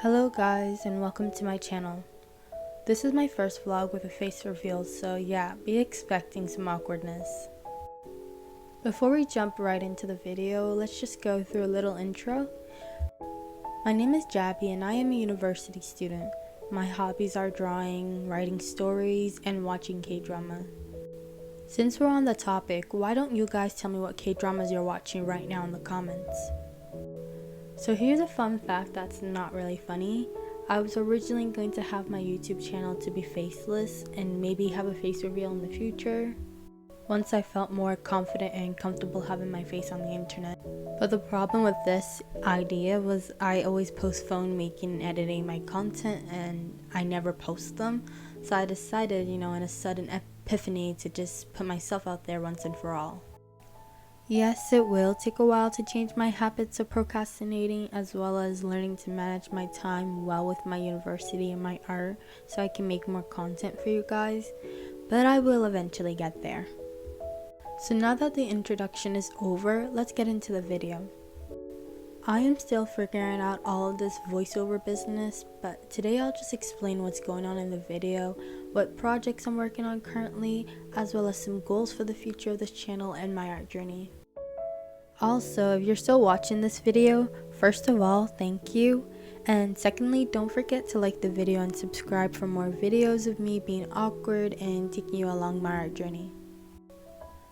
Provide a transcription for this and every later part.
Hello guys and welcome to my channel. This is my first vlog with a face reveal, so yeah, be expecting some awkwardness. Before we jump right into the video, let's just go through a little intro. My name is Jabby and I am a university student. My hobbies are drawing, writing stories, and watching K-drama. Since we're on the topic, why don't you guys tell me what K-dramas you're watching right now in the comments? So here's a fun fact that's not really funny. I was originally going to have my YouTube channel to be faceless and maybe have a face reveal in the future, once I felt more confident and comfortable having my face on the internet. But the problem with this idea was I always postpone making and editing my content and I never post them. So I decided, in a sudden epiphany to just put myself out there once and for all. Yes, it will take a while to change my habits of procrastinating, as well as learning to manage my time well with my university and my art so I can make more content for you guys, but I will eventually get there. So now that the introduction is over, let's get into the video. I am still figuring out all of this voiceover business, but today I'll just explain what's going on in the video, what projects I'm working on currently, as well as some goals for the future of this channel and my art journey. Also, if you're still watching this video, first of all, thank you. And secondly, don't forget to like the video and subscribe for more videos of me being awkward and taking you along my art journey.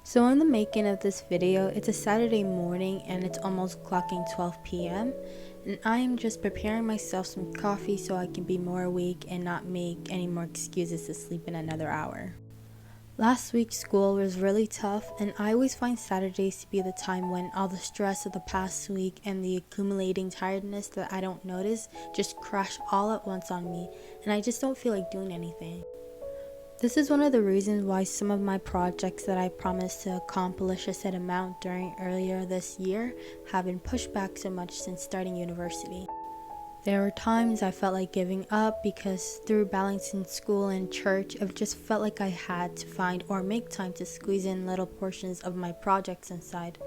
So in the making of this video, it's a Saturday morning and it's almost clocking 12 p.m. and I am just preparing myself some coffee so I can be more awake and not make any more excuses to sleep in another hour. Last week's school was really tough and I always find Saturdays to be the time when all the stress of the past week and the accumulating tiredness that I don't notice just crash all at once on me and I just don't feel like doing anything. This is one of the reasons why some of my projects that I promised to accomplish a set amount during earlier this year have been pushed back so much since starting university. There were times I felt like giving up because through balancing school and church, I've just felt like I had to find or make time to squeeze in little portions of my projects inside.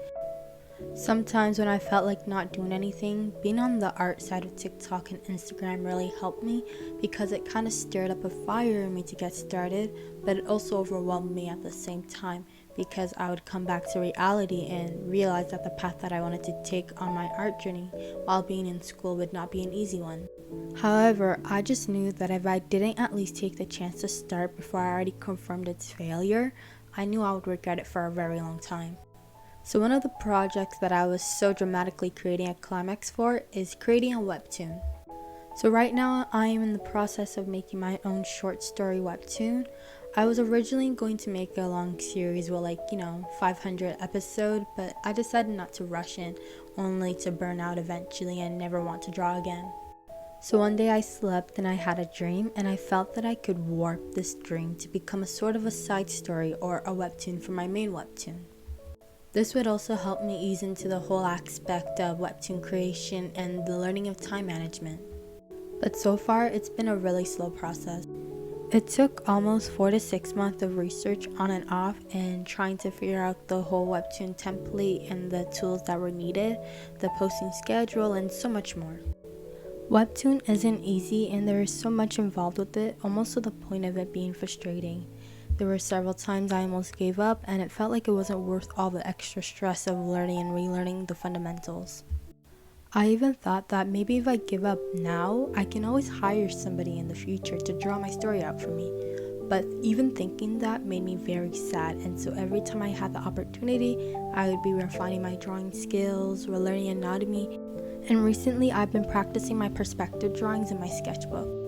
Sometimes when I felt like not doing anything, being on the art side of TikTok and Instagram really helped me because it kind of stirred up a fire in me to get started, but it also overwhelmed me at the same time because I would come back to reality and realize that the path that I wanted to take on my art journey while being in school would not be an easy one. However, I just knew that if I didn't at least take the chance to start before I already confirmed its failure, I knew I would regret it for a very long time. So one of the projects that I was so dramatically creating a climax for is creating a webtoon. So right now I am in the process of making my own short story webtoon. I was originally going to make a long series with 500 episodes, but I decided not to rush in, only to burn out eventually and never want to draw again. So one day I slept and I had a dream and I felt that I could warp this dream to become a sort of a side story or a webtoon for my main webtoon. This would also help me ease into the whole aspect of webtoon creation and the learning of time management. But so far, it's been a really slow process. It took almost 4 to 6 months of research on and off and trying to figure out the whole webtoon template and the tools that were needed, the posting schedule, and so much more. Webtoon isn't easy and there is so much involved with it, almost to the point of it being frustrating. There were several times I almost gave up and it felt like it wasn't worth all the extra stress of learning and relearning the fundamentals. I even thought that maybe if I give up now, I can always hire somebody in the future to draw my story out for me. But even thinking that made me very sad, and so every time I had the opportunity, I would be refining my drawing skills, relearning anatomy, and recently I've been practicing my perspective drawings in my sketchbook.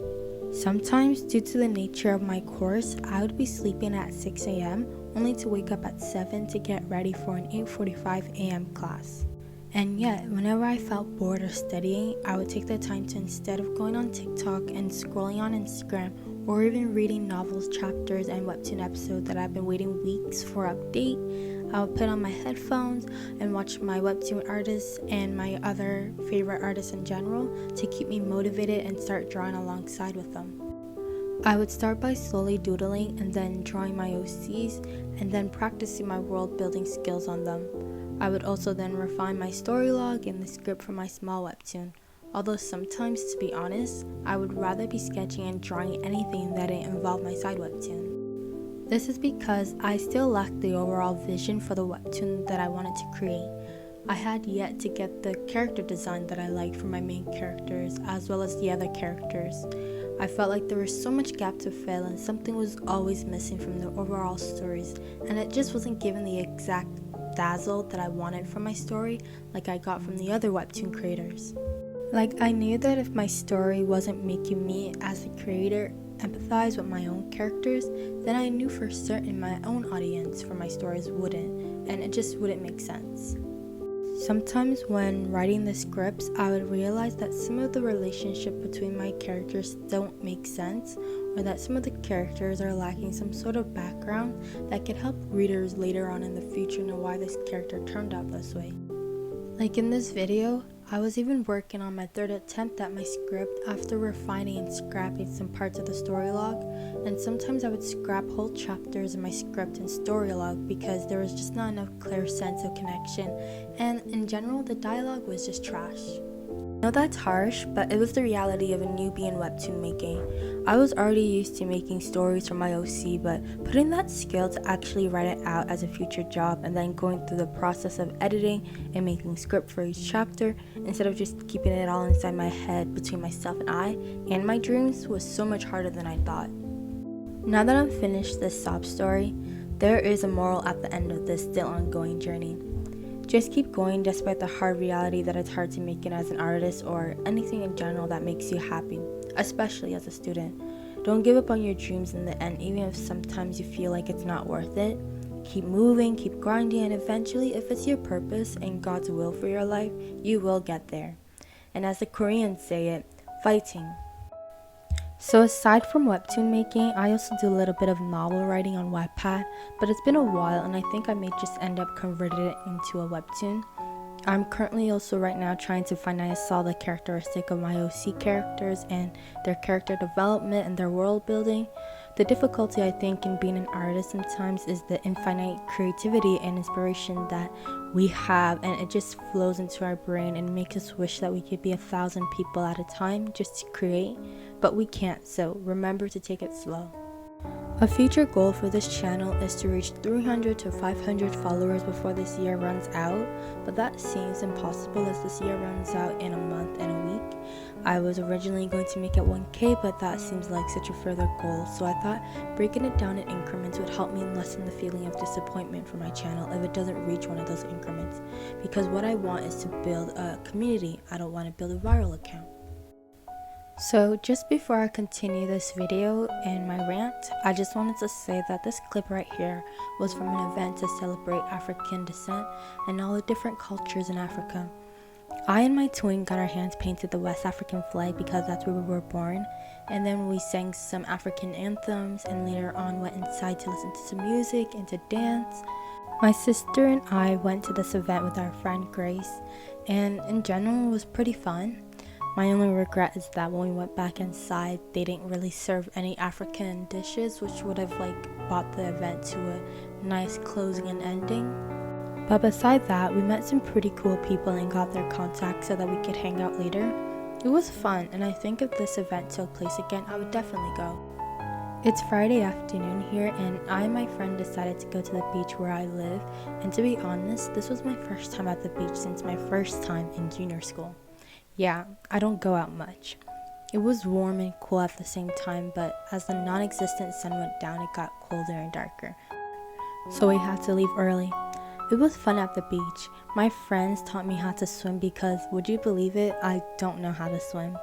Sometimes, due to the nature of my course, I would be sleeping at 6 a.m. only to wake up at 7 to get ready for an 8:45 a.m. class. And yet, whenever I felt bored or studying, I would take the time to, instead of going on TikTok and scrolling on Instagram or even reading novels, chapters, and webtoon episodes that I've been waiting weeks for update, I would put on my headphones and watch my webtoon artists and my other favorite artists in general to keep me motivated and start drawing alongside with them. I would start by slowly doodling and then drawing my OCs and then practicing my world building skills on them. I would also then refine my story log and the script for my small webtoon. Although sometimes, to be honest, I would rather be sketching and drawing anything that didn't involve my side webtoon. This is because I still lacked the overall vision for the webtoon that I wanted to create. I had yet to get the character design that I liked for my main characters as well as the other characters. I felt like there was so much gap to fill and something was always missing from the overall stories, and it just wasn't given the exact dazzle that I wanted from my story like I got from the other webtoon creators. Like, I knew that if my story wasn't making me as a creator empathize with my own characters, then I knew for certain my own audience for my stories wouldn't, and it just wouldn't make sense. Sometimes when writing the scripts, I would realize that some of the relationship between my characters don't make sense, or that some of the characters are lacking some sort of background that could help readers later on in the future know why this character turned out this way. Like in this video, I was even working on my third attempt at my script after refining and scrapping some parts of the story log, and sometimes I would scrap whole chapters in my script and story log because there was just not enough clear sense of connection, and in general the dialogue was just trash. I know that's harsh, but it was the reality of a newbie in webtoon making. I was already used to making stories for my OC, but putting that skill to actually write it out as a future job and then going through the process of editing and making script for each chapter instead of just keeping it all inside my head between myself and my dreams was so much harder than I thought. Now that I'm finished this sob story, there is a moral at the end of this still ongoing journey. Just keep going despite the hard reality that it's hard to make it as an artist or anything in general that makes you happy, especially as a student. Don't give up on your dreams in the end, even if sometimes you feel like it's not worth it. Keep moving, keep grinding, and eventually, if it's your purpose and God's will for your life, you will get there. And as the Koreans say it, fighting. So aside from webtoon making, I also do a little bit of novel writing on Wattpad, but it's been a while and I think I may just end up converting it into a webtoon. I'm currently also right now trying to finalize all the characteristic of my OC characters and their character development and their world building. The difficulty I think in being an artist sometimes is the infinite creativity and inspiration that we have, and it just flows into our brain and makes us wish that we could be 1,000 people at a time just to create, but we can't, so remember to take it slow. A future goal for this channel is to reach 300 to 500 followers before this year runs out, but that seems impossible as this year runs out in a month and a week. I was originally going to make it 1K, but that seems like such a further goal, so I thought breaking it down in increments would help me lessen the feeling of disappointment for my channel if it doesn't reach one of those increments, because what I want is to build a community. I don't want to build a viral account. So just before I continue this video and my rant, I just wanted to say that this clip right here was from an event to celebrate African descent and all the different cultures in Africa. I and my twin got our hands painted the West African flag because that's where we were born, and then we sang some African anthems and later on went inside to listen to some music and to dance. My sister and I went to this event with our friend Grace, and in general it was pretty fun. My only regret is that when we went back inside, they didn't really serve any African dishes, which would have brought the event to a nice closing and ending. But beside that, we met some pretty cool people and got their contacts so that we could hang out later. It was fun, and I think if this event took place again, I would definitely go. It's Friday afternoon here, and I and my friend decided to go to the beach where I live, and to be honest, this was my first time at the beach since my first time in junior school. Yeah, I don't go out much. It was warm and cool at the same time, but as the non-existent sun went down, it got colder and darker. So we had to leave early. It was fun at the beach. My friends taught me how to swim because, would you believe it, I don't know how to swim.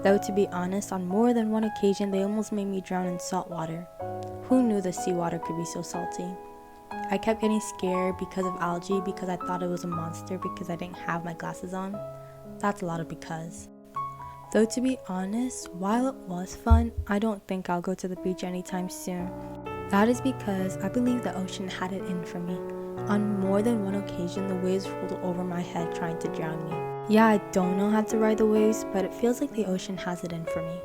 Though to be honest, on more than one occasion they almost made me drown in salt water. Who knew the seawater could be so salty? I kept getting scared because of algae because I thought it was a monster because I didn't have my glasses on. That's a lot of because. Though to be honest, while it was fun, I don't think I'll go to the beach anytime soon. That is because I believe the ocean had it in for me. On more than one occasion, the waves rolled over my head trying to drown me. Yeah, I don't know how to ride the waves, but it feels like the ocean has it in for me.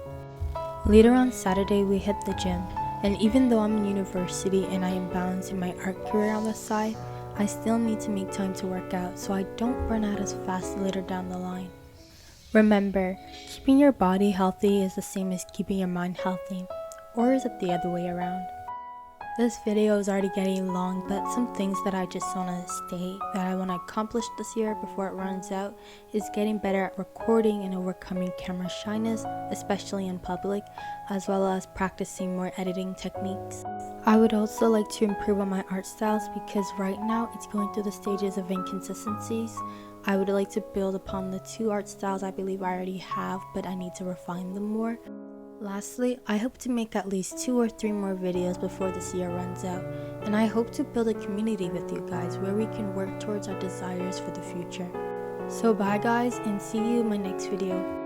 Later on Saturday, we hit the gym, and even though I'm in university and I am balancing my art career on the side, I still need to make time to work out so I don't burn out as fast later down the line. Remember, keeping your body healthy is the same as keeping your mind healthy, or is it the other way around? This video is already getting long, but some things that I just want to state that I want to accomplish this year before it runs out is getting better at recording and overcoming camera shyness, especially in public, as well as practicing more editing techniques. I would also like to improve on my art styles because right now it's going through the stages of inconsistencies. I would like to build upon the 2 art styles I believe I already have, but I need to refine them more. Lastly, I hope to make at least 2 or 3 more videos before this year runs out, and I hope to build a community with you guys where we can work towards our desires for the future. So bye guys, and see you in my next video.